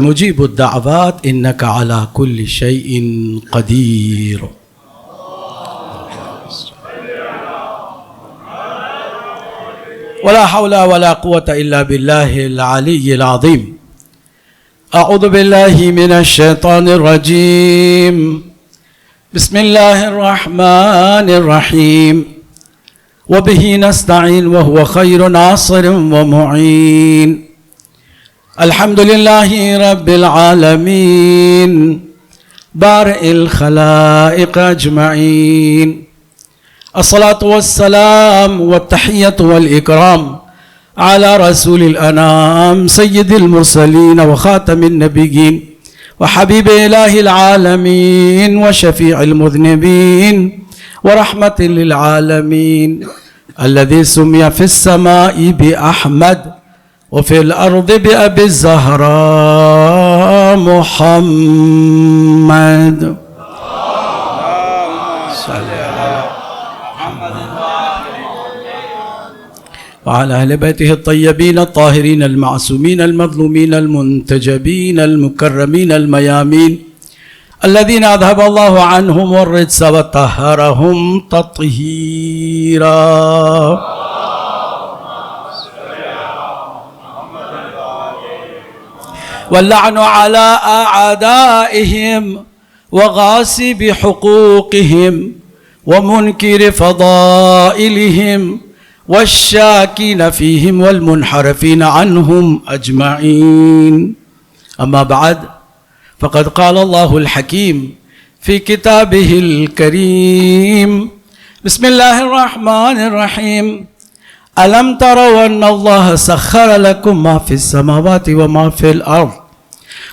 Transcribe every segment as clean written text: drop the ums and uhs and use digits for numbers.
مجيب الدعوات إنك على كل شيء قدير. ولا حول ولا قوة إلا بالله العلي العظيم. أعوذ بالله من الشيطان الرجيم. بسم الله الرحمن الرحيم. وبه نستعين وهو خير ناصر ومعين. الحمد لله رب العالمين بارئ الخلائق أجمعين. الصلاة والسلام والتحية والإكرام على رسول الأنام سيد المرسلين وخاتم النبيين وحبيب إله العالمين وشفيع المذنبين ورحمة للعالمين، الذي سمي في السماء بأحمد وفي الأرض بأبي الزهراء محمد. وعلى أهل بيته الطيبين الطاهرين المعصومين المظلومين المنتجبين المكرمين الميامين، الذين أذهب الله عنهم الرجس وطهرهم تطهيرا. واللعن على أعدائهم وغاصب حقوقهم ومنكر فضائلهم والشاكين فيهم والمنحرفين عنهم أجمعين. أما بعد، فقد قال الله الحكيم في كتابه الكريم: بسم الله الرحمن الرحيم. ألم تروا أن الله سخر لكم ما في السماوات وما في الأرض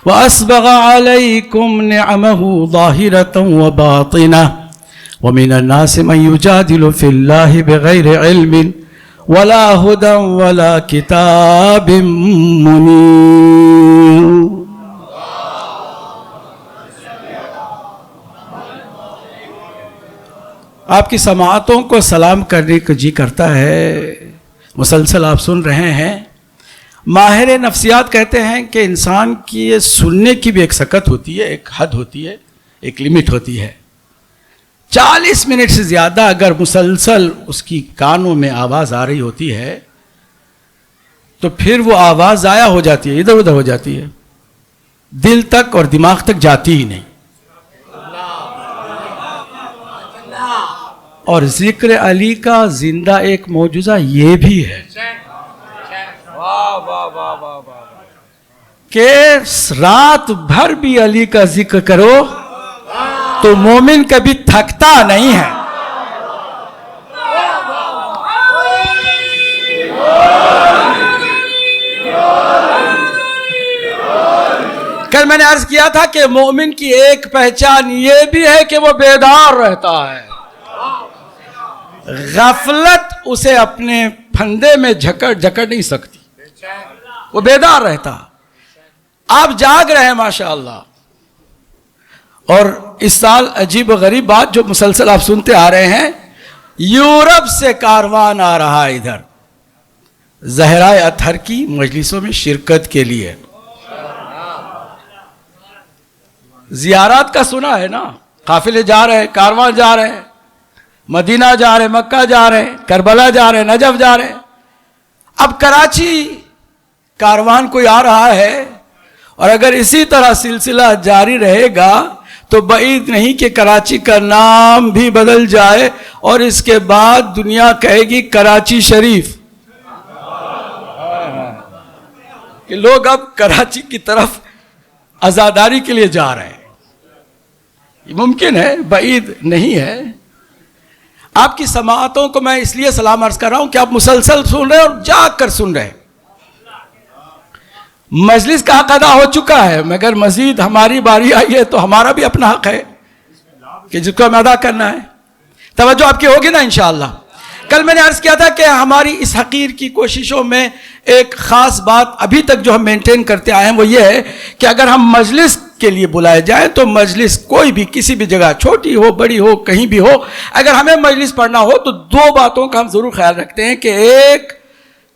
وأسبغ عليكم نعمه ظاهرة وباطنة ومن الناس من يجادل في الله بغير علم ولا هدى ولا كتاب منير. آپ کی سماعتوں کو سلام کرنے کو جی کرتا ہے. مسلسل آپ سن رہے ہیں. ماہر نفسیات کہتے ہیں کہ انسان کی سننے کی بھی ایک سکت ہوتی ہے، ایک حد ہوتی ہے، ایک لیمٹ ہوتی ہے. 40 منٹ سے زیادہ اگر مسلسل اس کی کانوں میں آواز آ رہی ہوتی ہے تو پھر وہ آواز ضائع ہو جاتی ہے، ادھر ادھر ہو جاتی ہے، دل تک اور دماغ تک جاتی ہی نہیں. اور ذکر علی کا زندہ ایک معجزہ یہ بھی ہے کہ رات بھر بھی علی کا ذکر کرو تو مومن کبھی تھکتا نہیں ہے. کل میں نے عرض کیا تھا کہ مومن کی ایک پہچان یہ بھی ہے کہ وہ بیدار رہتا ہے. غفلت اسے اپنے پھندے میں جکڑ نہیں سکتی. وہ بیدار رہتا. آپ جاگ رہے ہیں ماشاءاللہ. اور اس سال عجیب و غریب بات جو مسلسل آپ سنتے آ رہے ہیں، یورپ سے کاروان آ رہا ہے ادھر زہرائے اطہر کی مجلسوں میں شرکت کے لیے. زیارات کا سنا ہے نا، قافلے جا رہے ہیں، کاروان جا رہے ہیں، مدینہ جا رہے ہیں، مکہ جا رہے ہیں، کربلا جا رہے ہیں، نجف جا رہے ہیں. اب کراچی کاروان کوئی آ رہا ہے، اور اگر اسی طرح سلسلہ جاری رہے گا تو بعید نہیں کہ کراچی کا نام بھی بدل جائے اور اس کے بعد دنیا کہے گی کراچی شریف. کہ لوگ اب کراچی کی طرف عزاداری کے لیے جا رہے ہیں. یہ ممکن ہے، بعید نہیں ہے. آپ کی سماعتوں کو میں اس لیے سلام عرض کر رہا ہوں کہ آپ مسلسل سن رہے ہیں اور جاگ کر سن رہے ہیں. مجلس کا حق ادا ہو چکا ہے، مگر مزید ہماری باری آئی ہے تو ہمارا بھی اپنا حق ہے کہ جس کو ہمیں ادا کرنا ہے. توجہ آپ کی ہوگی نا انشاءاللہ. کل میں نے عرض کیا تھا کہ ہماری اس حقیر کی کوششوں میں ایک خاص بات ابھی تک جو ہم مینٹین کرتے آئے ہیں وہ یہ ہے کہ اگر ہم مجلس کے لیے بلائے جائیں تو مجلس کوئی بھی کسی بھی جگہ، چھوٹی ہو بڑی ہو کہیں بھی ہو، اگر ہمیں مجلس پڑھنا ہو تو دو باتوں کا ہم ضرور خیال رکھتے ہیں کہ ایک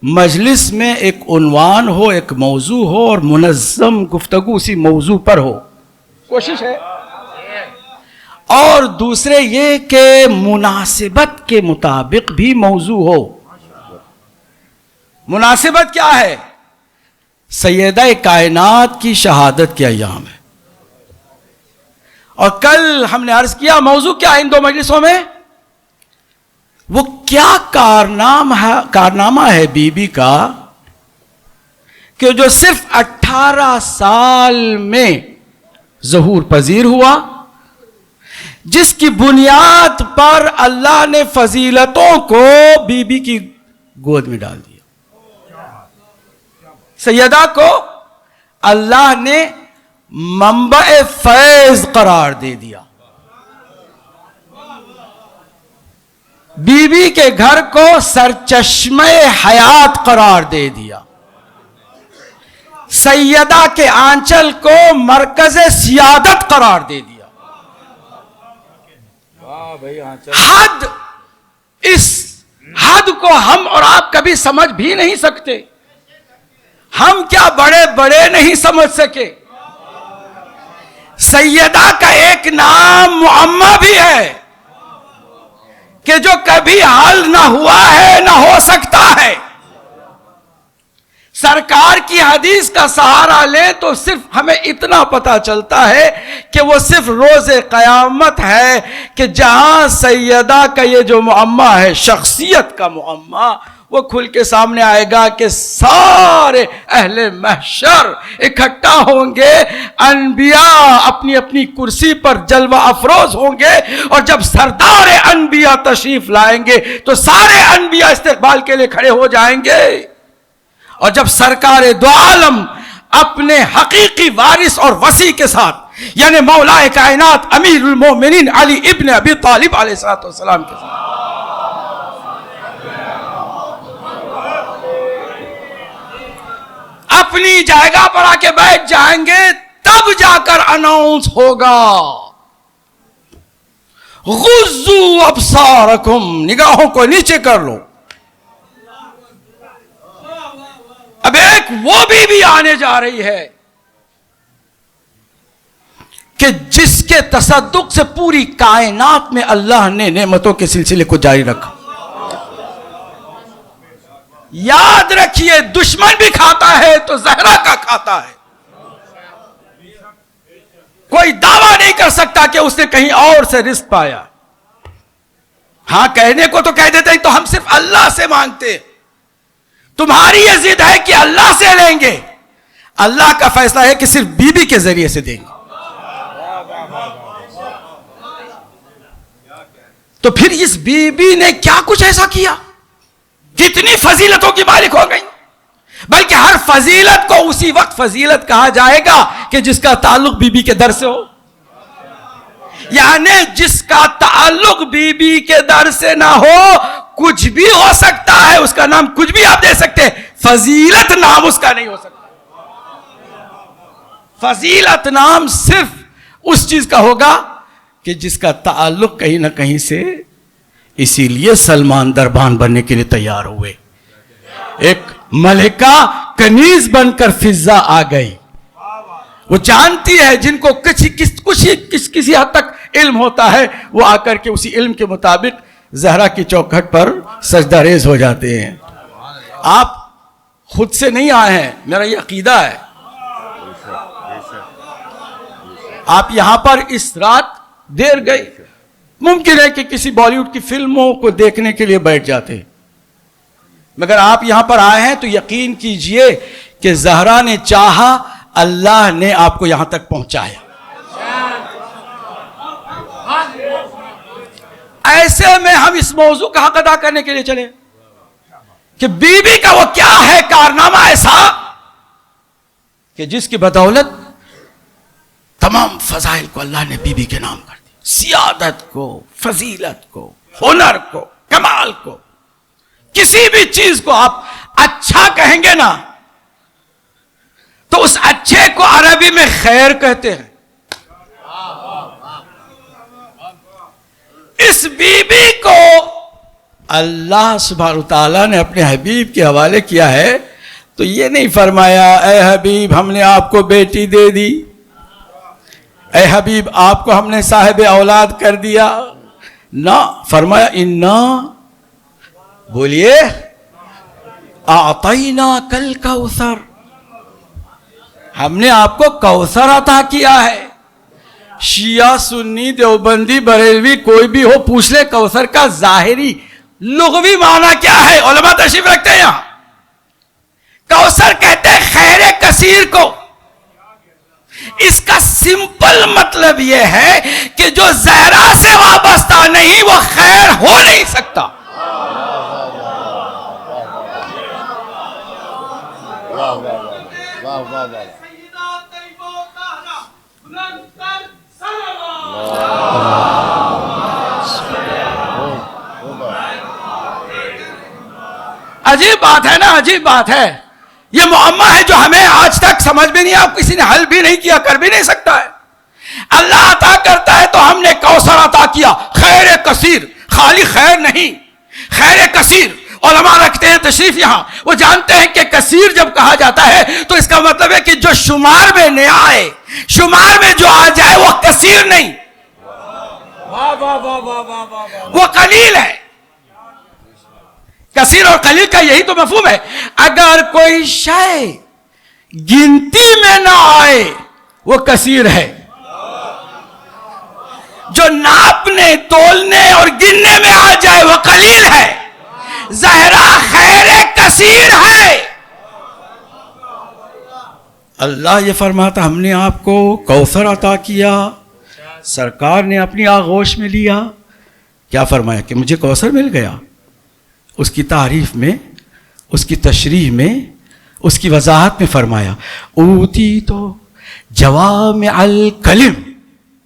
مجلس میں ایک عنوان ہو، ایک موضوع ہو اور منظم گفتگو اسی موضوع پر ہو، کوشش ہے. اور دوسرے یہ کہ مناسبت کے مطابق بھی موضوع ہو. مناسبت کیا ہے؟ سیدہ کائنات کی شہادت کے ایام ہے. اور کل ہم نے عرض کیا موضوع کیا ہے ان دو مجلسوں میں؟ وہ کیا کارنامہ ہے بی بی کا کہ جو صرف 18 سال میں ظہور پذیر ہوا، جس کی بنیاد پر اللہ نے فضیلتوں کو بی بی کی گود میں ڈال دیا. سیدہ کو اللہ نے منبع فیض قرار دے دیا. بی بی کے گھر کو سرچشمہ حیات قرار دے دیا. سیدہ کے آنچل کو مرکز سیادت قرار دے دیا. حد، اس حد کو ہم اور آپ کبھی سمجھ بھی نہیں سکتے. ہم کیا بڑے بڑے نہیں سمجھ سکے. سیدہ کا ایک نام معمہ بھی ہے کہ جو کبھی حل نہ ہوا ہے نہ ہو سکتا ہے. سرکار کی حدیث کا سہارا لیں تو صرف ہمیں اتنا پتا چلتا ہے کہ وہ صرف روز قیامت ہے کہ جہاں سیدہ کا یہ جو معمہ ہے، شخصیت کا معمہ، وہ کھل کے سامنے آئے گا کہ سارے اہل محشر اکٹھا ہوں گے. انبیاء اپنی اپنی کرسی پر جلوہ افروز ہوں گے، اور جب سردار انبیاء تشریف لائیں گے تو سارے انبیاء استقبال کے لیے کھڑے ہو جائیں گے. اور جب سرکار دو عالم اپنے حقیقی وارث اور وصی کے ساتھ، یعنی مولا کائنات امیر المومنین علی ابن ابی طالب علیہ السلام کے ساتھ اپنی جگہ پر آ کے بیٹھ جائیں گے، تب جا کر اناؤنس ہوگا غضوا ابصارکم، نگاہوں کو نیچے کر لو. اب ایک وہ بھی آنے جا رہی ہے کہ جس کے تصدق سے پوری کائنات میں اللہ نے نعمتوں کے سلسلے کو جاری رکھا. یاد رکھیے دشمن بھی کھاتا ہے تو زہرا کا کھاتا ہے. کوئی دعویٰ نہیں کر سکتا کہ اس نے کہیں اور سے رزق پایا. ہاں کہنے کو تو کہہ دیتے ہیں تو ہم صرف اللہ سے مانگتے. تمہاری یہ ضد ہے کہ اللہ سے لیں گے، اللہ کا فیصلہ ہے کہ صرف بی بی کے ذریعے سے دیں گے. تو پھر اس بی بی نے کیا کچھ ایسا کیا، کتنی فضیلتوں کی مالک ہو گئی. بلکہ ہر فضیلت کو اسی وقت فضیلت کہا جائے گا کہ جس کا تعلق بی بی کے در سے ہو. یعنی جس کا تعلق بی بی کے در سے نہ ہو، کچھ بھی ہو سکتا ہے، اس کا نام کچھ بھی آپ دے سکتے، فضیلت نام اس کا نہیں ہو سکتا. فضیلت نام صرف اس چیز کا ہوگا کہ جس کا تعلق کہیں نہ کہیں سے. اسی لیے سلمان دربان بننے کے لیے تیار ہوئے. ایک ملکہ کنیز بن کر فضا آ گئی. وہ جانتی ہے جن کو کسی حد تک علم ہوتا ہے، وہ آ کر کے اسی علم کے مطابق زہرا کی چوکھٹ پر سجدہ ریز ہو جاتے ہیں. آپ خود سے نہیں آئے ہیں، میرا یہ عقیدہ ہے. آپ یہاں پر اس رات دیر گئی، ممکن ہے کہ کسی بالی ووڈ کی فلموں کو دیکھنے کے لیے بیٹھ جاتے، مگر آپ یہاں پر آئے ہیں تو یقین کیجئے کہ زہرا نے چاہا، اللہ نے آپ کو یہاں تک پہنچایا. ایسے میں ہم اس موضوع کا حق ادا کرنے کے لیے چلے کہ بی بی کا وہ کیا ہے کارنامہ ایسا کہ جس کی بدولت تمام فضائل کو اللہ نے بی بی کے نام کر دیا. سیادت کو، فضیلت کو، ہنر کو، کمال کو. کسی بھی چیز کو آپ اچھا کہیں گے نا تو اس اچھے کو عربی میں خیر کہتے ہیں. اس بی بی کو اللہ سبحانہ تعالیٰ نے اپنے حبیب کے حوالے کیا ہے تو یہ نہیں فرمایا اے حبیب ہم نے آپ کو بیٹی دے دی، اے حبیب آپ کو ہم نے صاحب اولاد کر دیا، نہ فرمایا انا، بولیے، اعطیناک الکوثر، ہم نے آپ کو کوثر عطا کیا ہے۔ شیعہ سنی دیوبندی بریلوی کوئی بھی ہو پوچھ لے کوثر کا ظاہری لغوی معنی کیا ہے، علماء تشریف رکھتے ہیں یہاں۔ کوثر کہتے ہیں خیر کثیر کو، اس کا سمپل مطلب یہ ہے کہ جو زہرا سے وابستہ نہیں وہ خیر ہو نہیں سکتا۔ عجیب بات ہے نا، عجیب بات ہے، یہ معمہ ہے جو ہمیں آج تک سمجھ بھی نہیں، آپ کسی نے حل بھی نہیں کیا، کر بھی نہیں سکتا ہے۔ اللہ عطا کرتا ہے تو ہم نے کوثر عطا کیا، خیر کثیر، خالی خیر نہیں، خیر کثیر۔ علماء رکھتے ہیں تشریف یہاں، وہ جانتے ہیں کہ کثیر جب کہا جاتا ہے تو اس کا مطلب ہے کہ جو شمار میں نہ آئے، شمار میں جو آ جائے وہ کثیر نہیں، وہ قلیل ہے۔ کثیر اور قلیل کا یہی تو مفہوم ہے۔ اگر کوئی شے گنتی میں نہ آئے وہ کثیر ہے، جو ناپنے تولنے اور گننے میں آ جائے وہ قلیل ہے۔ زہرا خیر کثیر ہے۔ اللہ یہ فرماتا ہم نے آپ کو کوثر عطا کیا، سرکار نے اپنی آغوش میں لیا، کیا فرمایا کہ مجھے کوثر مل گیا۔ اس کی تعریف میں، اس کی تشریح میں، اس کی وضاحت میں فرمایا اوتی تو جوامع الکلم،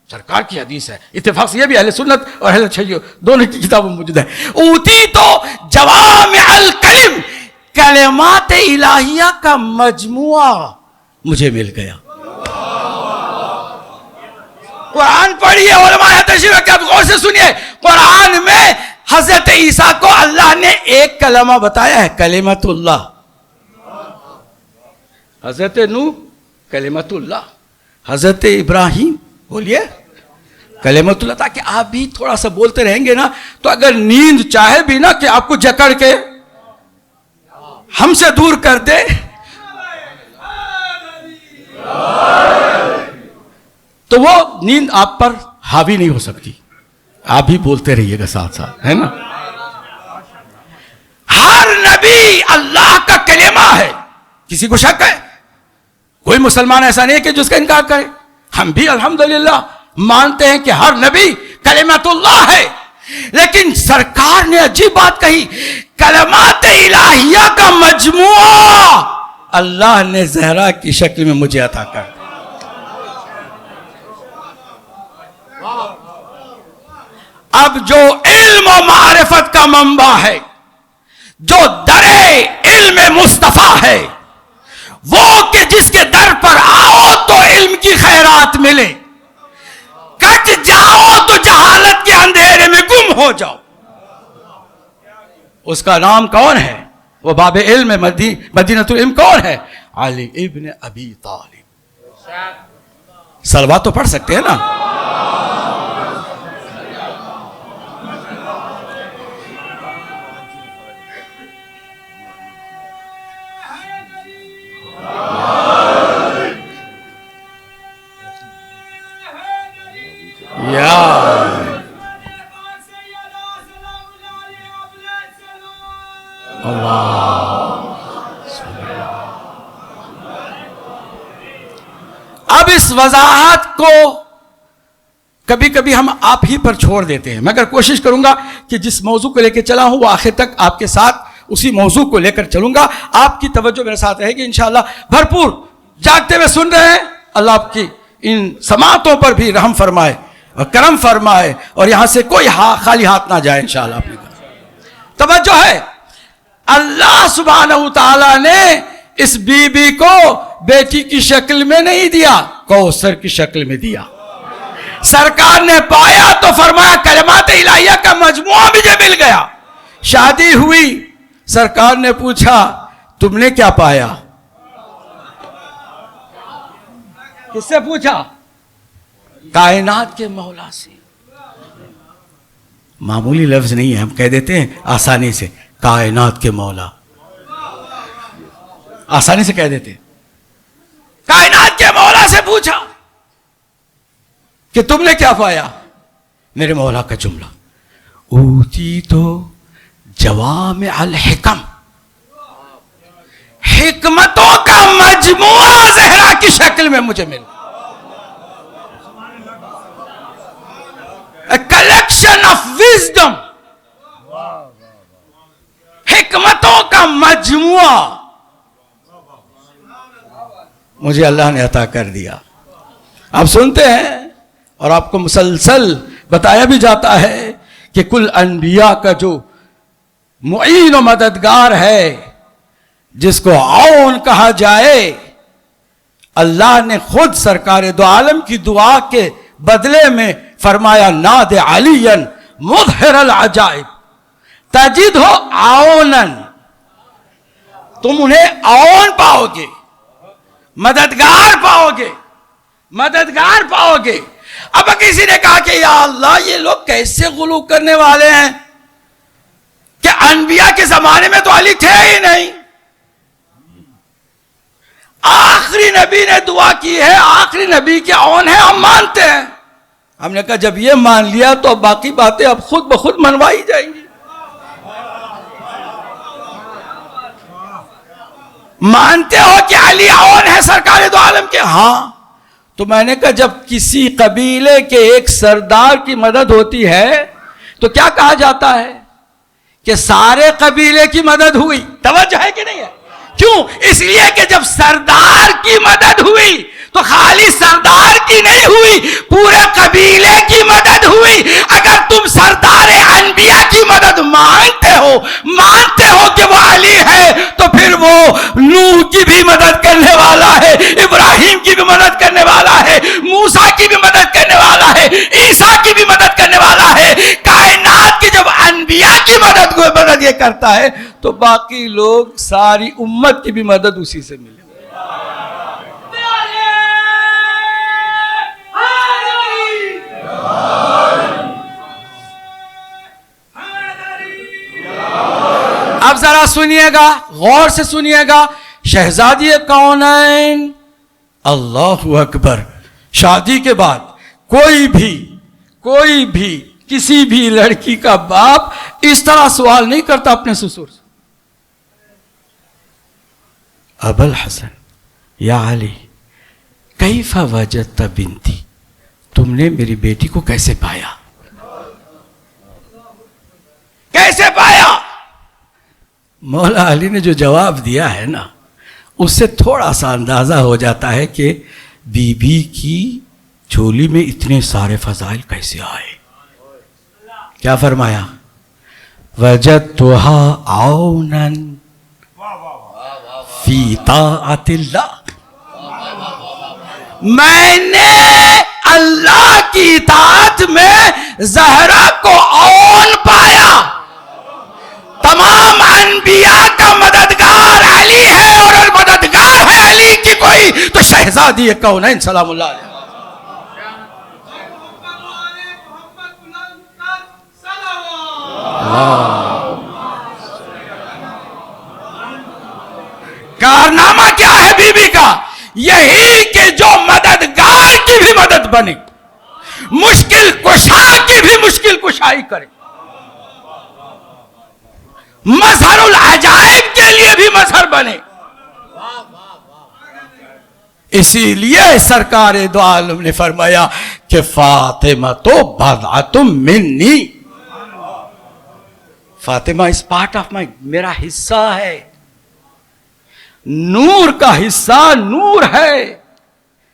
سرکار کی حدیث ہے، اتفاق سے یہ بھی اہل سنت اور اہل تشیع دونوں کی کتابوں میں موجود ہے۔ اوتی تو جوامع الکلم، کلمات الہیہ کا مجموعہ مجھے مل گیا۔ قرآن پڑھیے، علماء تشریح کے غور سے سنیے، قرآن میں حضرت عیسیٰ کو اللہ نے ایک کلمہ بتایا ہے، کلمت اللہ۔ حضرت نوح کلمت اللہ، حضرت ابراہیم بولیے کلمت اللہ، تاکہ آپ بھی تھوڑا سا بولتے رہیں گے نا تو اگر نیند چاہے بھی نا کہ آپ کو جکڑ کے ہم سے دور کر دے تو وہ نیند آپ پر حاوی نہیں ہو سکتی، آپ بھی بولتے رہیے گا ساتھ ساتھ، ہے نا۔ ہر نبی اللہ کا کلمہ ہے، کسی کو شک ہے؟ کوئی مسلمان ایسا نہیں ہے کہ جس کا انکار کرے۔ ہم بھی الحمدللہ مانتے ہیں کہ ہر نبی کلمت اللہ ہے، لیکن سرکار نے عجیب بات کہی، کلمات الہیہ کا مجموعہ اللہ نے زہرا کی شکل میں مجھے عطا کر دیا۔ اب جو علم و معرفت کا منبع ہے، جو در علم مصطفیٰ ہے، وہ کہ جس کے در پر آؤ تو علم کی خیرات ملے، کٹ جاؤ تو جہالت کے اندھیرے میں گم ہو جاؤ، اس کا نام کون ہے؟ وہ باب علم مدینۃ العلم کون ہے؟ علی ابن ابی طالب۔ صلوات تو پڑھ سکتے ہیں نا؟ اب اس وضاحت کو کبھی کبھی ہم آپ ہی پر چھوڑ دیتے ہیں، مگر کوشش کروں گا کہ جس موضوع کو لے کے چلا ہوں وہ آخر تک آپ کے ساتھ اسی موضوع کو لے کر چلوں گا۔ آپ کی توجہ میرے ساتھ رہے گی انشاءاللہ بھرپور۔ جاگتے ہوئے سن رہے ہیں، اللہ آپ کی ان سماعتوں پر بھی رحم فرمائے اور کرم فرمائے، اور یہاں سے کوئی خالی ہاتھ نہ جائے انشاءاللہ۔ آپ نے توجہ ہے، اللہ سبحانہ تعالیٰ نے اس بی بی کو بیٹی کی شکل میں نہیں دیا، کوثر کی شکل میں دیا۔ سرکار نے پایا تو فرمایا کلمات الہیہ کا مجموعہ مجھے مل گیا، شادی ہوئی، سرکار نے پوچھا تم نے کیا پایا؟ کس سے پوچھا؟ کائنات کے مولا سے. معمولی لفظ نہیں ہے، ہم کہہ دیتے ہیں آسانی سے کائنات کے مولا، آسانی سے کہہ دیتے ہیں. کائنات کے مولا سے پوچھا کہ تم نے کیا پایا؟ میرے مولا کا جملہ، اوتی تو جوامع الحکم، حکمتوں کا مجموعہ زہرا کی شکل میں مجھے ملا. A collection of wisdom، حکمتوں کا مجموعہ مجھے اللہ نے عطا کر دیا. آپ سنتے ہیں اور آپ کو مسلسل بتایا بھی جاتا ہے کہ کل انبیاء کا جو معین و مددگار ہے، جس کو عون کہا جائے، اللہ نے خود سرکار دو عالم کی دعا کے بدلے میں فرمایا ناد علی مظہر العجائب تجد ہو عونن، تم انہیں عون پاؤ گے، مددگار پاؤ گے، مددگار پاؤ گے. اب کسی نے کہا کہ یا اللہ یہ لوگ کیسے غلو کرنے والے ہیں کہ انبیاء کے زمانے میں تو علی تھے ہی نہیں، آخری نبی نے دعا کی ہے، آخری نبی کے عون ہے، ہم مانتے ہیں. ہم نے کہا جب یہ مان لیا تو اب باقی باتیں اب خود بخود منوائی جائیں گی. مانتے ہو کہ علی عون ہے سرکار دو عالم کے؟ ہاں. تو میں نے کہا جب کسی قبیلے کے ایک سردار کی مدد ہوتی ہے تو کیا کہا جاتا ہے کہ سارے قبیلے کی مدد ہوئی. توجہ ہے کہ نہیں ہے؟ کیوں؟ اس لیے کہ جب سردار کی مدد ہوئی تو خالی سردار کی نہیں ہوئی، پورے قبیلے کی مدد ہوئی. اگر تم سردار انبیاء کی مدد مانتے ہو کہ وہ علی ہے، تو پھر وہ نوح کی بھی مدد کرنے والا ہے، ابراہیم کی بھی مدد کرنے والا ہے، موسیٰ کی بھی مدد کرنے والا ہے، عیسیٰ کی بھی مدد کرنے والا ہے. کائنات کی جب انبیاء کی مدد یہ کرتا ہے تو باقی لوگ ساری امت کی بھی مدد اسی سے ملے. اب ذرا سنیے گا، غور سے سنیے گا. شہزادی کونین، اللہ اکبر. شادی کے بعد کوئی بھی کسی بھی لڑکی کا باپ اس طرح سوال نہیں کرتا اپنے سسر سے، ابو الحسن یا علی کیف وجدت بنتی، تم نے میری بیٹی کو کیسے پایا؟ کیسے پایا؟ مولا علی نے جو جواب دیا ہے نا، اس سے تھوڑا سا اندازہ ہو جاتا ہے کہ بی بی کی جھولی میں اتنے سارے فضائل کیسے آئے. کیا فرمایا؟ وجدتها عونا فی طاعت اللہ، میں نے اللہ کی اطاعت میں زہرا کو عون پایا. تمام انبیاء کا مددگار علی ہے، اور مددگار ہے علی کی کوئی تو شہزادی کونین سلام اللہ علیہ. کارنامہ کیا ہے بی بی کا؟ یہی کہ جو مددگار کی بھی مدد بنے، مشکل کشا کی بھی مشکل کشائی کرے، مظہر العجائب کے لیے بھی مظہر بنے. اسی لیے سرکار دو عالم نے فرمایا کہ فاطمہ تو بضعۃ منی، فاطمہ اس پارٹ آف مائی، میرا حصہ ہے، نور کا حصہ نور ہے.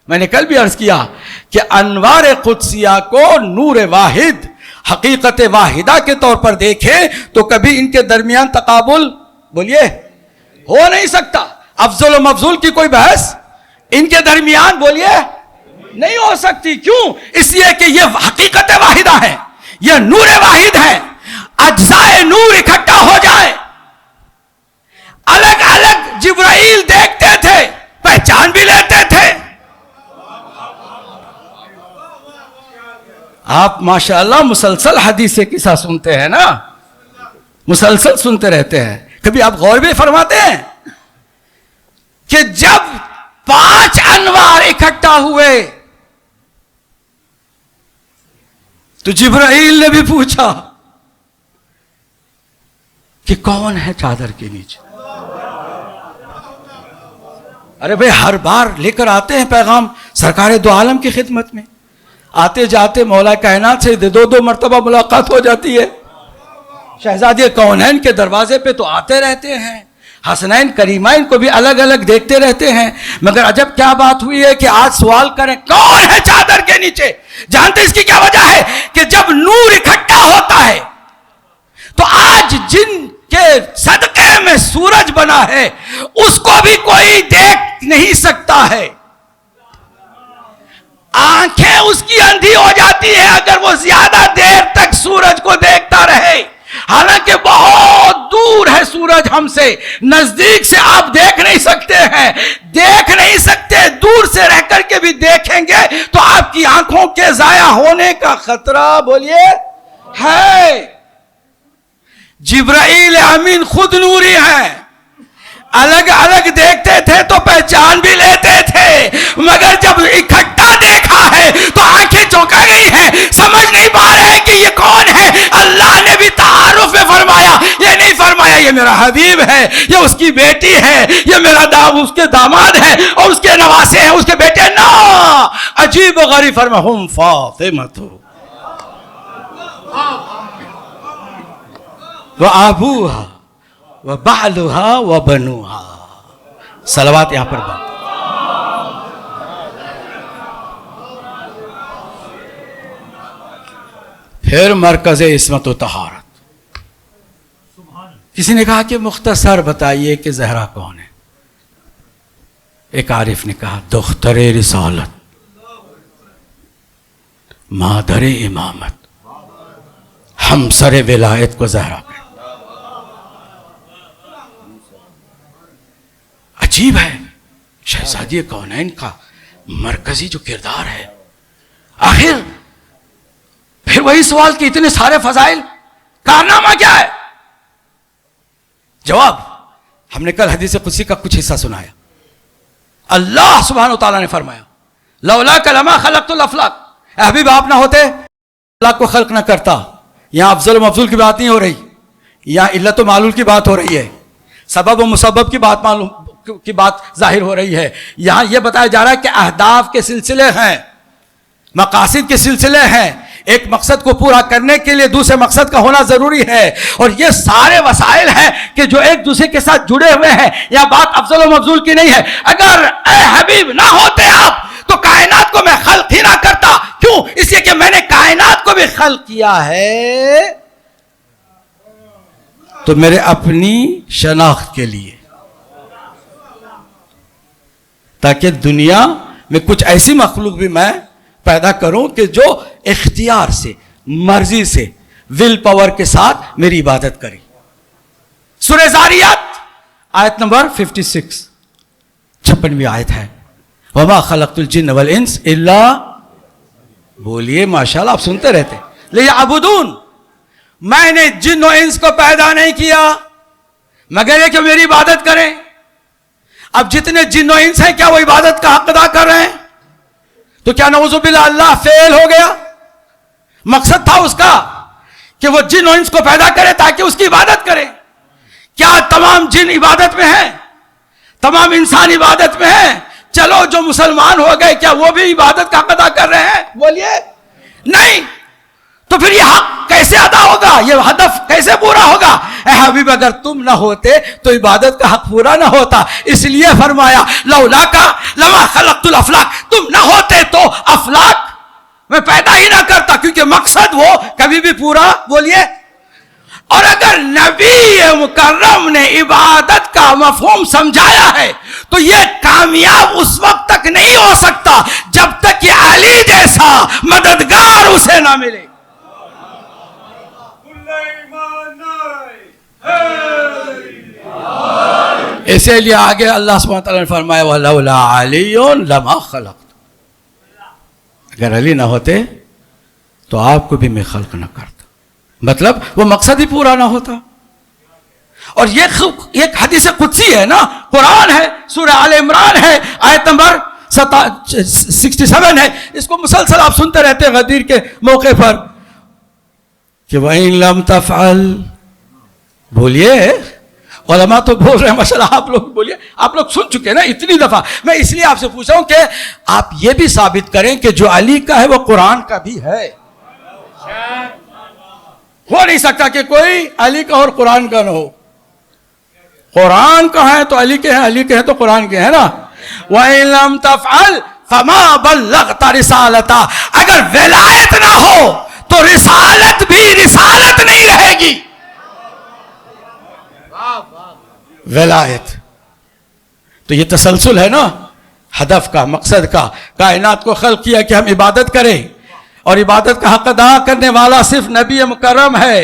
میں نے کل بھی عرض کیا کہ انوار قدسیہ کو نور واحد، حقیقت واحدہ کے طور پر دیکھیں تو کبھی ان کے درمیان تقابل بولیے ہو نہیں سکتا. افضل و مفضول کی کوئی بحث ان کے درمیان بولیے نہیں ہو سکتی. کیوں؟ اس لیے کہ یہ حقیقت واحدہ ہے، یہ نور واحد ہے. اجزائے نور اکٹھا ہو جائے. الگ الگ جبرائیل دیکھتے تھے, پہچان بھی لیتے تھے. آپ ماشاءاللہ مسلسل حدیث قصہ سنتے ہیں نا, مسلسل سنتے رہتے ہیں. کبھی آپ غور بھی فرماتے ہیں کہ جب 5 انوار اکٹھا ہوئے تو جبرائیل نے بھی پوچھا کہ کون ہے چادر کے نیچے. ارے بھئی ہر بار لے کر آتے ہیں پیغام سرکار دو عالم کی خدمت میں, آتے جاتے مولا کائنات سے 2 مرتبہ ملاقات ہو جاتی ہے. شہزادی کونین کے دروازے پہ تو آتے رہتے ہیں, حسنین کریمین کو بھی الگ الگ دیکھتے رہتے ہیں, مگر عجب کیا بات ہوئی ہے کہ آج سوال کریں کون ہے چادر کے نیچے. جانتے اس کی کیا وجہ ہے؟ کہ جب نور اکٹھا ہوتا ہے تو آج جن کے صدقے میں سورج بنا ہے اس کو بھی کوئی دیکھ نہیں سکتا ہے. آنکھیں اس کی اندھی ہو جاتی ہیں اگر وہ زیادہ دیر تک سورج کو دیکھتا رہے. حالانکہ بہت دور ہے سورج ہم سے, نزدیک سے آپ دیکھ نہیں سکتے ہیں, دیکھ نہیں سکتے, دور سے رہ کر کے بھی دیکھیں گے تو آپ کی آنکھوں کے ضائع ہونے کا خطرہ بولیے ہے. جبرائیل امین خود نوری ہیں, الگ الگ دیکھتے تھے تو پہچان بھی لیتے تھے, مگر جب اکٹھا دیکھا ہے تو آنکھیں چونکا گئی ہیں, سمجھ نہیں پا رہے کہ یہ کون ہے. اللہ نے بھی تعارف میں فرمایا, یہ نہیں فرمایا یہ میرا حبیب ہے, یہ اس کی بیٹی ہے, یہ میرا اس کے داماد ہے اور اس کے نواسے ہیں, اس کے بیٹے. نا عجیب و غریب فرمایا ہم فاطمۃ وابوہا وبعلہا وبنوہا. صلوات یہاں پر بات. پھر مرکز عصمت و طہارت. کسی نے کہا کہ مختصر بتائیے کہ زہرا کون ہے. ایک عارف نے کہا دختر رسالت, مادر امامت, ہمسر ولایت کو زہرا کہتے. عجیب ہے, شہزادی کونین کا مرکزی جو کردار ہے. آخر پھر وہی سوال کہ اتنے سارے فضائل, کارنامہ کیا ہے؟ جواب ہم نے کل حدیث قدسی کا کچھ حصہ سنایا. اللہ سبحانہ وتعالی نے فرمایا لولاک لما خلقت الافلاک. اے حبیب آپ نہ ہوتے اللہ کو خلق نہ کرتا. یہاں افضل و مفضول کی بات نہیں ہو رہی, یہاں علت و معلول کی بات ہو رہی ہے, سبب و مسبب کی بات ظاہر ہو رہی ہے. یہاں یہ بتایا جا رہا ہے کہ اہداف کے سلسلے ہیں, مقاصد کے سلسلے ہیں. ایک مقصد کو پورا کرنے کے لیے دوسرے مقصد کا ہونا ضروری ہے, اور یہ سارے وسائل ہیں کہ جو ایک دوسرے کے ساتھ جڑے ہوئے ہیں. یہ بات افضل و مفضول کی نہیں ہے. اگر اے حبیب نہ ہوتے آپ تو کائنات کو میں خلق ہی نہ کرتا. کیوں؟ اس لیے کہ میں نے کائنات کو بھی خلق کیا ہے تو میرے اپنی شناخت کے لیے, تاکہ دنیا میں کچھ ایسی مخلوق بھی میں پیدا کروں کہ جو اختیار سے, مرضی سے, ول پاور کے ساتھ میری عبادت کرے. سورہ زاریات آیت نمبر 56, 56ویں آیت ہے. وما خلقت الجن والانس الا, بولیے ماشاءاللہ آپ سنتے رہتے, لیعبدون. میں نے جن و انس کو پیدا نہیں کیا مگر یہ کہ میری عبادت کریں. اب جتنے جن و انس ہیں کیا وہ عبادت کا حق ادا کر رہے ہیں؟ تو کیا نعوذ باللہ اللہ فیل ہو گیا؟ مقصد تھا اس کا کہ وہ جن و انس کو پیدا کرے تاکہ اس کی عبادت کرے. کیا تمام جن عبادت میں ہیں؟ تمام انسان عبادت میں ہیں؟ چلو جو مسلمان ہو گئے کیا وہ بھی عبادت کا حق ادا کر رہے ہیں؟ بولیے نہیں. تو پھر یہ حق کیسے ادا ہوگا, یہ ہدف کیسے پورا ہوگا؟ اے حبیب اگر تم نہ ہوتے تو عبادت کا حق پورا نہ ہوتا. اس لیے فرمایا لولاک لما خلقت الافلاک, تم نہ ہوتے تو افلاک میں پیدا ہی نہ کرتا, کیونکہ مقصد وہ کبھی بھی پورا, بولیے. اور اگر نبی مکرم نے عبادت کا مفہوم سمجھایا ہے تو یہ کامیاب اس وقت تک نہیں ہو سکتا جب تک کہ علی جیسا مددگار اسے نہ ملے. اسی لیے آگے اللہ سبحانہ وتعالیٰ نے فرمایا وَلَوْلَا عَلِيٌّ لَمَا خَلَقْتُ، اگر علی نہ ہوتے تو آپ کو بھی میں خلق نہ کرتا، مطلب وہ مقصد ہی پورا نہ ہوتا. اور یہ ایک حدیث قدسی ہے نا، قرآن ہے، سورہ آل عمران ہے، آیت نمبر 67 ہے. اس کو مسلسل آپ سنتے رہتے ہیں غدیر کے موقع پر کہ وَإِن لَمْ تَفْعَلْ. بولیے، علماء تو بول رہے ہیں ماشاءاللہ، آپ لوگ بولیے، آپ لوگ سن چکے نا اتنی دفعہ. میں اس لیے آپ سے پوچھا ہوں کہ آپ یہ بھی ثابت کریں کہ جو علی کا ہے وہ قرآن کا بھی ہے. ہو نہیں سکتا کہ کوئی علی کا اور قرآن کا نہ ہو. قرآن کا ہے تو علی کے ہیں، علی کے ہیں تو قرآن کے ہیں نا. وَإِن لَمْ تَفْعَلْ فَمَا بَلَّغْتَ رِسَالَتَهُ. اگر ولایت نہ ہو تو رسالت بھی رسالت نہیں رہے گی. ولایت تو یہ تسلسل ہے نا، ہدف کا، مقصد کا. کائنات کو خلق کیا کہ ہم عبادت کریں، اور عبادت کا حق ادا کرنے والا صرف نبی مکرم ہے،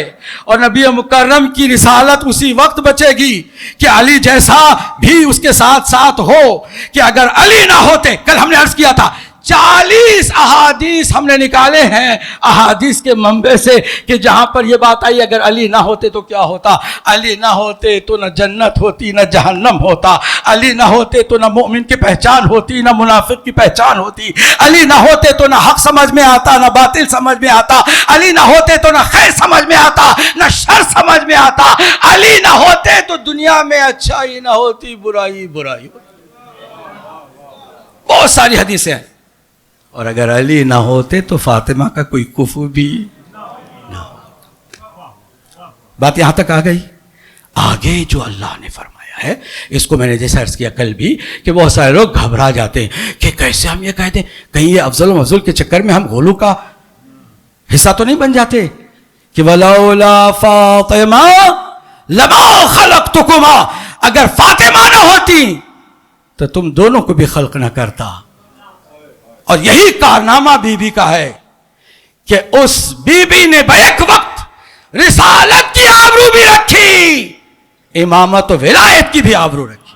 اور نبی مکرم کی رسالت اسی وقت بچے گی کہ علی جیسا بھی اس کے ساتھ ساتھ ہو. کہ اگر علی نہ ہوتے، کل ہم نے عرض کیا تھا 40 احادیث ہم نے نکالے ہیں احادیث کے منبع سے کہ جہاں پر یہ بات آئی اگر علی نہ ہوتے تو کیا ہوتا. علی نہ ہوتے تو نہ جنت ہوتی نہ جہنم ہوتا. علی نہ ہوتے تو نہ مومن کی پہچان ہوتی نہ منافق کی پہچان ہوتی. علی نہ ہوتے تو نہ حق سمجھ میں آتا نہ باطل سمجھ میں آتا. علی نہ ہوتے تو نہ خیر سمجھ میں آتا نہ شر سمجھ میں آتا. علی نہ ہوتے تو دنیا میں اچھائی نہ ہوتی، برائی برائی ہوتی. بہت ساری حدیثیں ہیں. اور اگر علی نہ ہوتے تو فاطمہ کا کوئی کفو بھی نہ ہوتا. بات یہاں تک آ گئی. آگے جو اللہ نے فرمایا ہے اس کو میں نے جیسے عرض کیا کل بھی کہ بہت سارے لوگ گھبرا جاتے ہیں کہ کیسے ہم یہ کہہ دیں، کہیں یہ افضل و مفضول کے چکر میں ہم غلو کا حصہ تو نہیں بن جاتے کہ وَلَوْلَا فَاطِمَةٌ لَمَا خَلَقْتُكُمَا. اگر فاطمہ نہ ہوتی تو تم دونوں کو بھی خلق نہ کرتا. اور یہی کارنامہ بی بی کا ہے کہ اس بی بی نے بیک وقت رسالت کی آبرو بھی رکھی، امامت و ولایت کی بھی آبرو رکھی.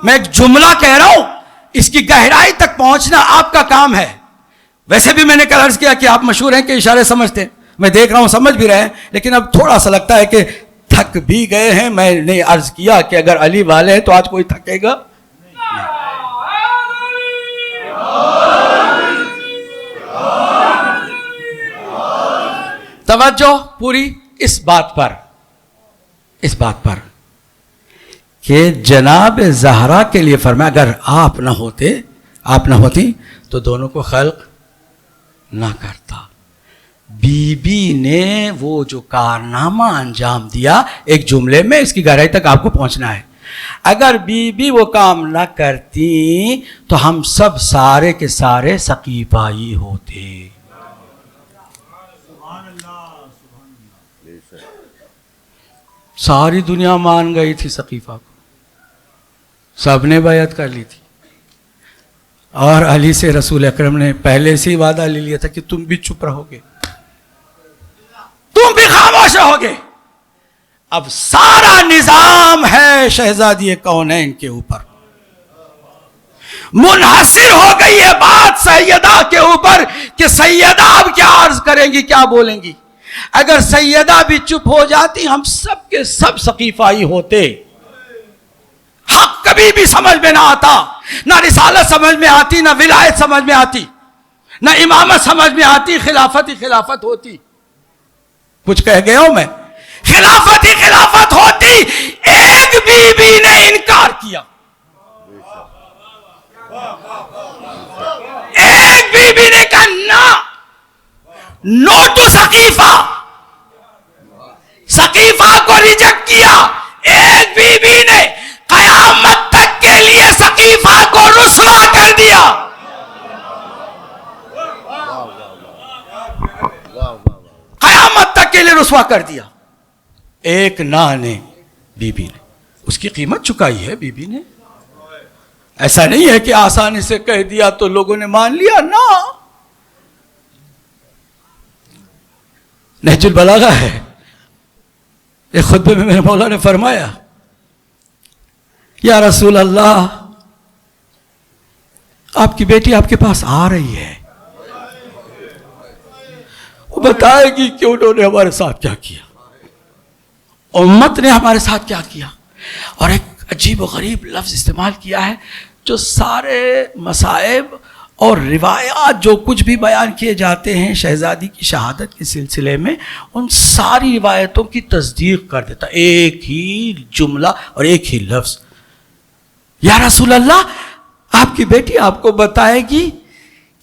میں ایک جملہ کہہ رہا ہوں، اس کی گہرائی تک پہنچنا آپ کا کام ہے. ویسے بھی میں نے کل عرض کیا کہ آپ مشہور ہیں کہ اشارے سمجھتے ہیں، میں دیکھ رہا ہوں سمجھ بھی رہے ہیں، لیکن اب تھوڑا سا لگتا ہے کہ تھک بھی گئے ہیں. میں نے عرض کیا کہ اگر علی والے ہیں تو آج کوئی تھکے گا. توجہ پوری اس بات پر کہ جناب زہرا کے لیے فرمایا اگر آپ نہ ہوتی تو دونوں کو خلق نہ کرتا. بی بی نے وہ جو کارنامہ انجام دیا، ایک جملے میں اس کی گہرائی تک آپ کو پہنچنا ہے. اگر بی بی وہ کام نہ کرتی تو ہم سب سارے کے سارے سقیفائی ہوتے. ساری دنیا مان گئی تھی سقیفہ کو، سب نے بیعت کر لی تھی، اور علی سے رسول اکرم نے پہلے سے ہی وعدہ لے لیا تھا کہ تم بھی چپ رہو گے، تم بھی خاموش رہو گے. اب سارا نظام ہے شہزادی کونین کے اوپر، منحصر ہو گئی ہے بات سیدہ کے اوپر کہ سیدہ اب کیا عرض کریں گی، کیا بولیں گی. اگر سیدہ بھی چپ ہو جاتی ہم سب کے سب سقیفائی ہوتے. حق کبھی بھی سمجھ میں نہ آتا، نہ رسالت سمجھ میں آتی، نہ ولایت سمجھ میں آتی، نہ امامت سمجھ میں آتی. خلافت ہی خلافت ہوتی. کچھ کہہ گیا ہوں میں؟ خلافت ہی خلافت ہوتی. ایک بی بی نے انکار کیا، ایک بی بی نے کہا نو ٹو سقیفہ کو ریجیکٹ کیا. ایک بی بی نے قیامت تک کے لیے سقیفہ کو رسوا کر دیا. قیامت تک کے لیے رسوا کر دیا. ایک نے بی بی نے اس کی قیمت چکائی ہے. بی بی نے ایسا نہیں ہے کہ آسانی سے کہہ دیا تو لوگوں نے مان لیا، نہ. نہج البلاغہ ہے، ایک خطبے میں میرے مولا نے فرمایا یا رسول اللہ آپ کی بیٹی آپ کے پاس آ رہی ہے، وہ بتائے گی کہ انہوں نے ہمارے ساتھ کیا کیا، امت نے ہمارے ساتھ کیا کیا. اور ایک عجیب و غریب لفظ استعمال کیا ہے جو سارے مصائب اور روایات جو کچھ بھی بیان کیے جاتے ہیں شہزادی کی شہادت کے سلسلے میں، ان ساری روایتوں کی تصدیق کر دیتا، ایک ہی جملہ اور ایک ہی لفظ. یا رسول اللہ آپ کی بیٹی آپ کو بتائے گی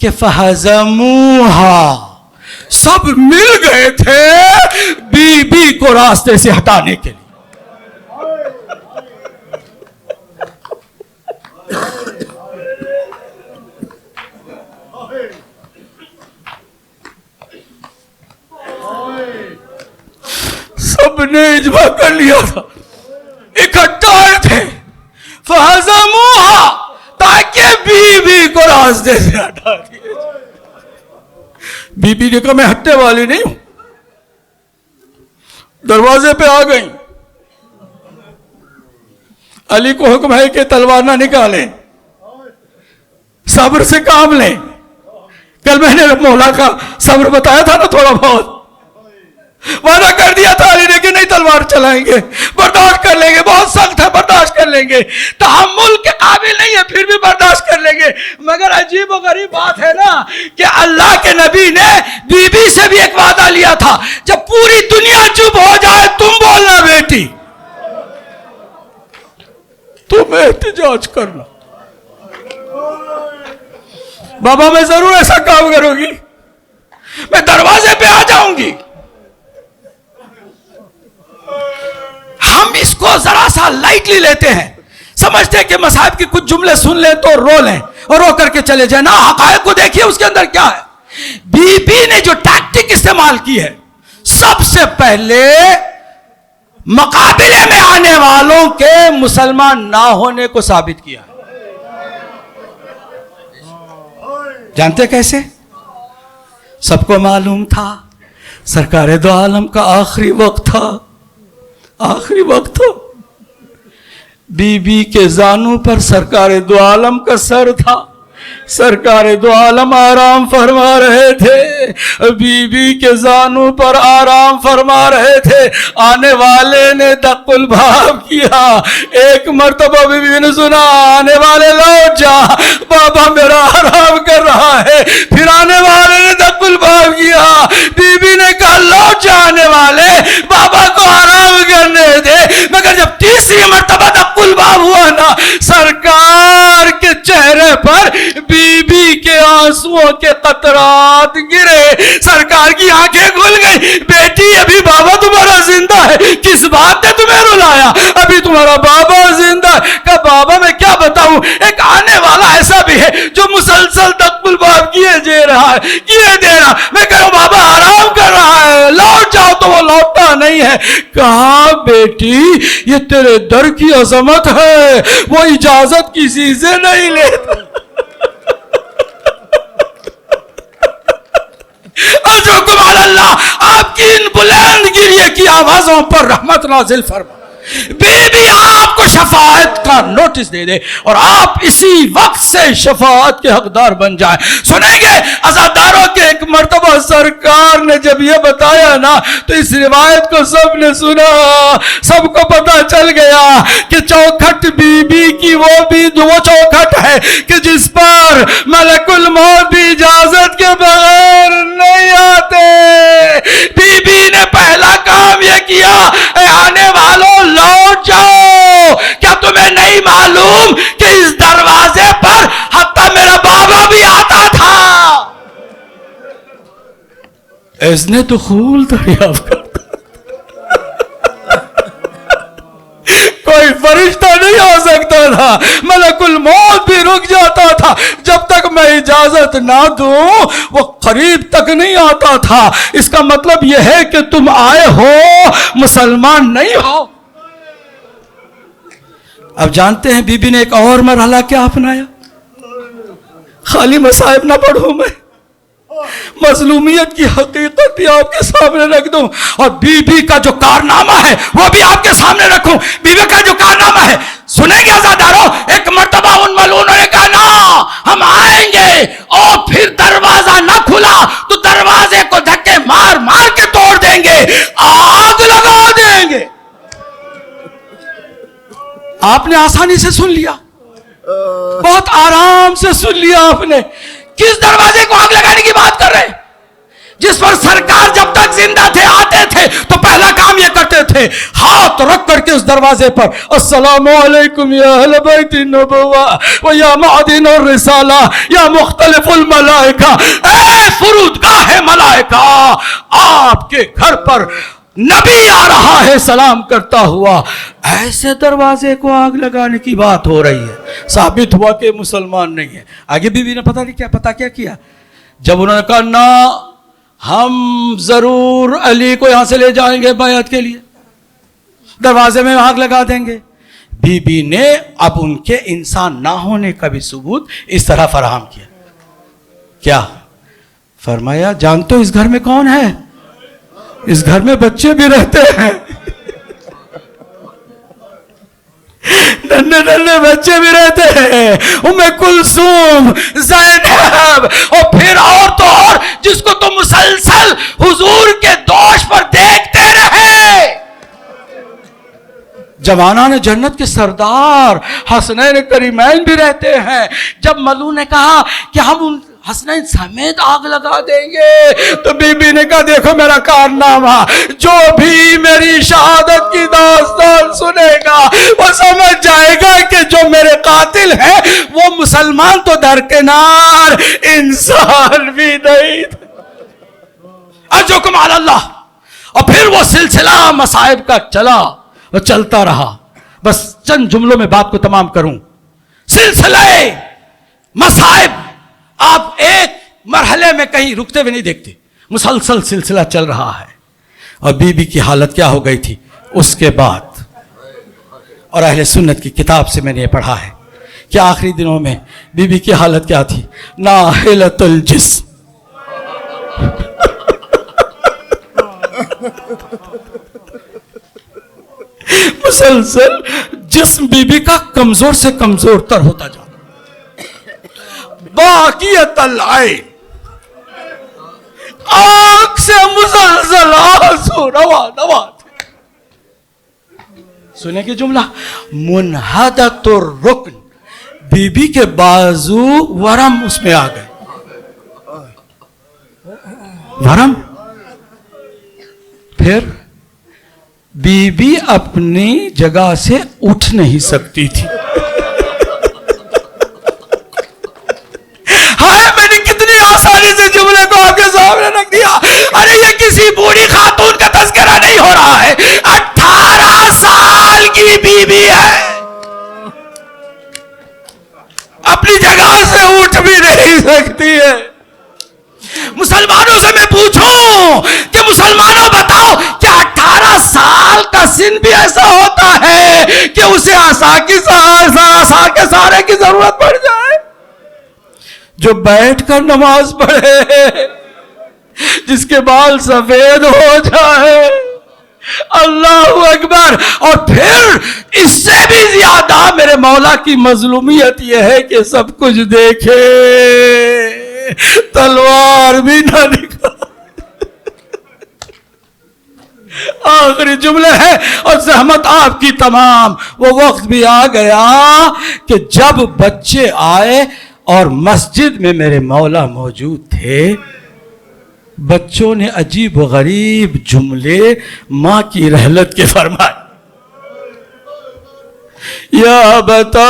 کہ فَحَزَمُوهَا، سب مل گئے تھے بی بی کو راستے سے ہٹانے کے لیے. سب نے اجماع کر لیا تھا، اکٹھا آئے تھے، فَحَزَمُوهَا، تاکہ بی بی کو راستے سے ہٹا دیے. بی بی نے کہا میں ہٹنے والی نہیں ہوں، دروازے پہ آ گئی. علی کو حکم ہے کہ تلوار نہ نکالیں، صبر سے کام لیں. کل میں نے مولا کا صبر بتایا تھا نا، تھوڑا بہت وعدہ کر دیا تھا علی نے کہ نہیں تلوار چلائیں گے، برداشت کر لیں گے، بہت سخت ہے برداشت کر لیں گے، تحمل کے قابل نہیں ہے پھر بھی برداشت کر لیں گے. مگر عجیب و غریب بات ہے نا کہ اللہ کے نبی نے بی بی سے بھی ایک وعدہ لیا تھا، جب پوری دنیا چپ ہو جائے تم بولنا بیٹی، تم احتجاج کرنا. بابا میں ضرور ایسا کام کروں گی، میں دروازے پہ آ جاؤں گی. ہم اس کو ذرا سا لائٹلی لیتے ہیں، سمجھتے ہیں کہ مصائب کی کچھ جملے سن لیں تو رو لیں اور رو کر کے چلے جائیں. نا، حقائق کو دیکھیے اس کے اندر کیا ہے. بی بی نے جو ٹیکٹک استعمال کی ہے، سب سے پہلے مقابلے میں آنے والوں کے مسلمان نہ ہونے کو ثابت کیا. جانتے کیسے؟ سب کو معلوم تھا سرکار دو عالم کا آخری وقت تھا، آخری وقت تھا. بی بی کے زانوں پر سرکار دو عالم کا سر تھا، سرکار دو عالم آرام فرما رہے تھے، بی بی کے زانوں پر آرام فرما رہے تھے. آنے والے نے دق الباب کیا، ایک مرتبہ بی بی نے سنا آنے والے لوٹ جا، بابا میرا آرام کر رہا ہے. پھر آنے والے نے دق الباب کیا، بی بی نے کہا لوٹ جا آنے والے، بابا کو آرام کرنے دے. مگر جب تیسری مرتبہ دق الباب ہوا نا، سرکار کے چہرے پر بی بی کے آنسوؤں کے قطرات گرے، سرکار کی آنکھیں کھل گئی. بیٹی ابھی بابا تمہارا زندہ ہے، کس بات نے تمہیں رلایا؟ ابھی تمہارا بابا زندہ ہے. کہ بابا میں کیا بتاؤں، ایک آنے والا ایسا بھی ہے جو مسلسل دق الباب کیے دے رہا ہے، کیے دے رہا. میں کہوں بابا آرام کر رہا ہے، لوٹ جاؤ، تو وہ لوٹتا نہیں ہے. کہا بیٹی یہ تیرے در کی عظمت ہے، وہ اجازت کسی سے نہیں لیتا. ارجوکم علی اللہ، آپ کی ان بلند گریے کی آوازوں پر رحمت نازل فرما. بی بی آپ کو شفاعت کا نوٹس دے دے اور آپ اسی وقت سے شفاعت کے حقدار بن جائیں. سنیں گے عزاداروں کے ایک مرتبہ سرکار نے جب یہ بتایا نا تو اس روایت کو سب نے سنا، سب کو پتا چل گیا کہ چوکھٹ بی بی کی وہ چوکھٹ ہے کہ جس پر ملک الموت بھی اجازت کے بغیر نہیں آتے. بی بی نے پہلا کام یہ کیا، اے آنے والوں لوٹ جاؤ، کیا تمہیں نہیں معلوم کہ اس دروازے پر حتیٰ میرا بابا بھی آتا تھا. اذن دخول دریافت کرتا، کوئی فرشتہ نہیں آ سکتا تھا، ملک الموت بھی رک جاتا تھا. جب تک میں اجازت نہ دوں وہ قریب تک نہیں آتا تھا. اس کا مطلب یہ ہے کہ تم آئے ہو، مسلمان نہیں ہو. اب جانتے ہیں بی بی نے ایک اور مرحلہ کیا اپنایا. خالی مصائب نہ پڑھوں میں، مظلومیت کی حقیقت بھی آپ کے سامنے رکھ دوں اور بی بی کا جو کارنامہ ہے وہ بھی آپ کے سامنے رکھوں. بی بی کا جو کارنامہ ہے سنیں گے عزادارو. ایک مرتبہ ان ملعونوں نے کہا نا ہم آئیں گے اور پھر دروازہ نہ کھلا تو دروازے کو دھکے مار مار کے توڑ دیں گے, آگ لگا دیں گے. آپ نے آسانی سے سن لیا, بہت آرام سے سن لیا آپ نے. کس دروازے کو آگ لگانے کی بات کر رہے ہیں؟ جس پر سرکار جب تک زندہ تھے آتے تھے تو پہلا کام یہ کرتے تھے, ہاتھ رکھ کر کے اس دروازے پر السلام علیکم یا اہل بیت النبوہ و یا معدن الرسالہ یا مختلف الملائکہ, اے فرودگاہ ملائکہ آپ کے گھر پر نبی آ رہا ہے سلام کرتا ہوا. ایسے دروازے کو آگ لگانے کی بات ہو رہی ہے. ثابت ہوا کہ مسلمان نہیں ہے. آگے بی بی نے پتا کیا کیا جب انہوں نے کہا نا ہم ضرور علی کو یہاں سے لے جائیں گے بیعت کے لیے, دروازے میں آگ لگا دیں گے. بی بی نے اب ان کے انسان نہ ہونے کا بھی ثبوت اس طرح فراہم کیا. کیا فرمایا؟ جانتے ہو اس گھر میں کون ہے؟ اس گھر میں بچے بھی رہتے ہیں, ننھے ننھے بچے بھی رہتے ہیں. ام کلثوم, زینب اور پھر اور تو اور جس کو تم مسلسل حضور کے دوش پر دیکھتے رہے. جوانان جنت کے سردار حسنین کریمین بھی رہتے ہیں. جب ملعون نے کہا کہ ہم ان حسنین سمیت آگ لگا دیں گے تو بی بی نے کہا دیکھو میرا کارنامہ, جو بھی میری شہادت کی داستان سنے گا وہ سمجھ جائے گا کہ جو میرے قاتل ہیں وہ مسلمان تو درکنار انسان بھی نہیں تھے. اجرکم علی اللہ. اور پھر وہ سلسلہ مصائب کا چلا وہ چلتا رہا. بس چند جملوں میں بات کو تمام کروں. سلسلہ مصائب آپ ایک مرحلے میں کہیں رکتے ہوئے نہیں دیکھتے, مسلسل سلسلہ چل رہا ہے. اور بی بی کی حالت کیا ہو گئی تھی اس کے بعد, اور اہل سنت کی کتاب سے میں نے یہ پڑھا ہے کہ آخری دنوں میں بی بی کی حالت کیا تھی؟ ناحلۃ الجسم. مسلسل جسم بی بی کا کمزور سے کمزور تر ہوتا جا. باقیت العین, آنکھ سے مسلسل آنسو روا روا. سنیں کہ جملہ منحدت الرکن, بی بی کے بازو ورم اس میں آ گئے. ورم. پھر بی بی اپنی جگہ سے اٹھ نہیں سکتی تھی. میں نے کتنی آسانی سے جملے کو آپ کے سامنے رکھ دیا. ارے یہ کسی بوڑھی خاتون کا تذکرہ نہیں ہو رہا ہے, 18 سال کی بی بی ہے, اپنی جگہ سے اٹھ بھی نہیں سکتی ہے. مسلمانوں سے میں پوچھوں کہ مسلمانوں بتاؤ کیا 18 سال کا سن بھی ایسا ہوتا ہے کہ اسے عصا کے سہارے کی ضرورت پڑ جائے؟ جو بیٹھ کر نماز پڑھے, جس کے بال سفید ہو جائے, اللہ اکبر. اور پھر اس سے بھی زیادہ میرے مولا کی مظلومیت یہ ہے کہ سب کچھ دیکھے, تلوار بھی نہ دکھا. آخری جملے ہے اور زحمت آپ کی تمام. وہ وقت بھی آ گیا کہ جب بچے آئے اور مسجد میں میرے مولا موجود تھے, بچوں نے عجیب و غریب جملے ماں کی رحلت کے فرمائے. یا بتا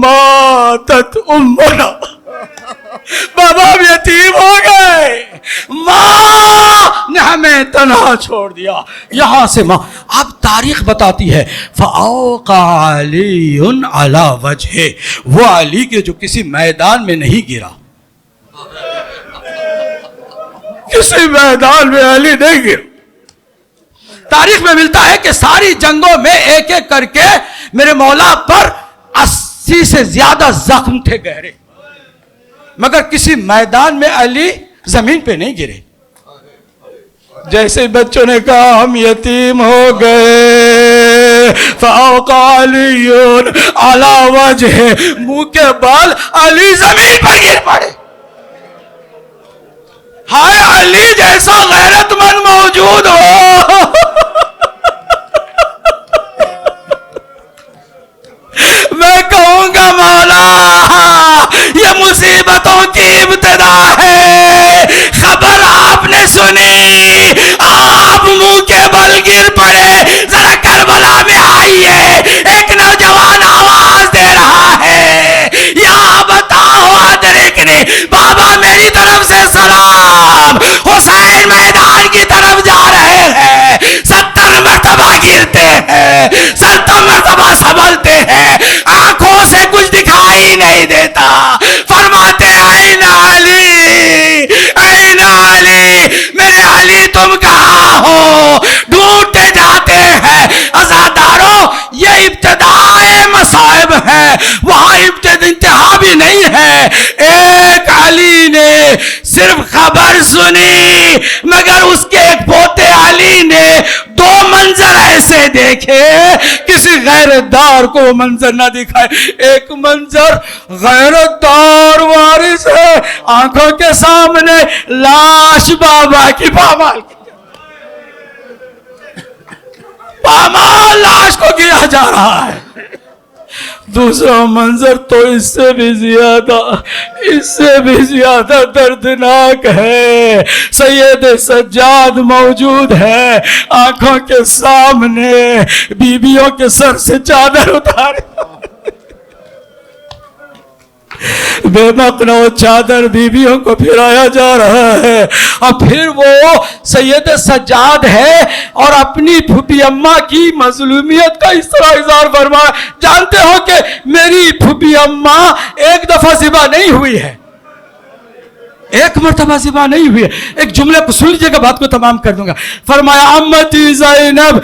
ماتت امنا, بابا یتیم ہو گئے, ماں نے ہمیں تنہا چھوڑ دیا. یہاں سے ماں. اب تاریخ بتاتی ہے فَأَوْقَعَ عَلِيٌّ عَلَى وَجْهِ, وہ علی کے جو کسی میدان میں نہیں گرا. کسی میدان میں علی نہیں گرا. تاریخ میں ملتا ہے کہ ساری جنگوں میں ایک ایک کر کے میرے مولا پر 80 سے زیادہ زخم تھے گہرے. مگر کسی میدان میں علی زمین پہ نہیں گرے. جیسے بچوں نے کہا ہم یتیم ہو گئے فاوقع علی علی وجہ، منہ کے بال علی زمین پر گر پڑے. ہائے علی جیسا غیرت مند موجود ہو. میں کہوں گا مولا یہ مصیبتوں کی ابتدا ہے. خبر آپ نے سنی، آپ منہ کے بل گر پڑے. ذرا کربلا میں آئیے، ایک نوجوان آواز دے رہا ہے یا بتاؤ ادرکنی، بابا میری طرف سے سلام. حسین میدان کی طرف جا رہے ہیں، 70 مرتبہ گرتے ہیں، 70 مرتبہ سنبھلتے ہیں، آنکھوں سے کچھ دکھائی نہیں دیتا. فرماتے این علی، این علی، میرے علی تم کہاں ہو؟ ڈھونڈتے جاتے ہیں. عزاداروں یہ ابتداء مصائب ہے، وہاں انتہا بھی نہیں ہے. ایک علی نے صرف خبر سنی، مگر اس کے ایک پوتے علی نے 2 منظر ایسے دیکھے، کسی غیرت دار کو منظر نہ دکھائے. ایک منظر غیرت دار وارث ہے، آنکھوں کے سامنے لاش بابا کی پامال لاش کو کیا جا رہا ہے. دوسرا منظر تو اس سے بھی زیادہ دردناک ہے. سید سجاد موجود ہے، آنکھوں کے سامنے بیویوں کے سر سے چادر اتارے، بے مقنع چادر بیویوں کو پھرایا جا رہا ہے. اور پھر وہ سید سجاد ہے اور اپنی پھوپھی اماں کی مظلومیت کا اس طرح اظہار فرمایا. جانتے ہو کہ میری پھوپھی اماں ایک دفعہ ذبح نہیں ہوئی ہے، ایک مرتبہ ذبح نہیں ہوئی ہے. ایک جملے کو سن لیجیے گا، بات کو تمام کر دوں گا. فرمایا امتی زینب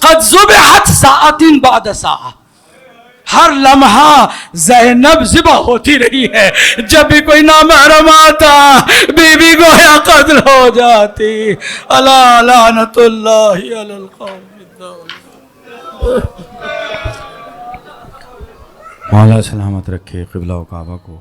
قد ذبحت ساعۃ بعد ساعۃ، ہر لمحہ زینب ذبح ہوتی رہی ہے. جب بھی کوئی نامحرم آتا بی بی گویا قتل ہو جاتی. الا لعنت اللہ علی القوم الظالمین. مولا سلامت رکھے قبلہ و کعبہ کو.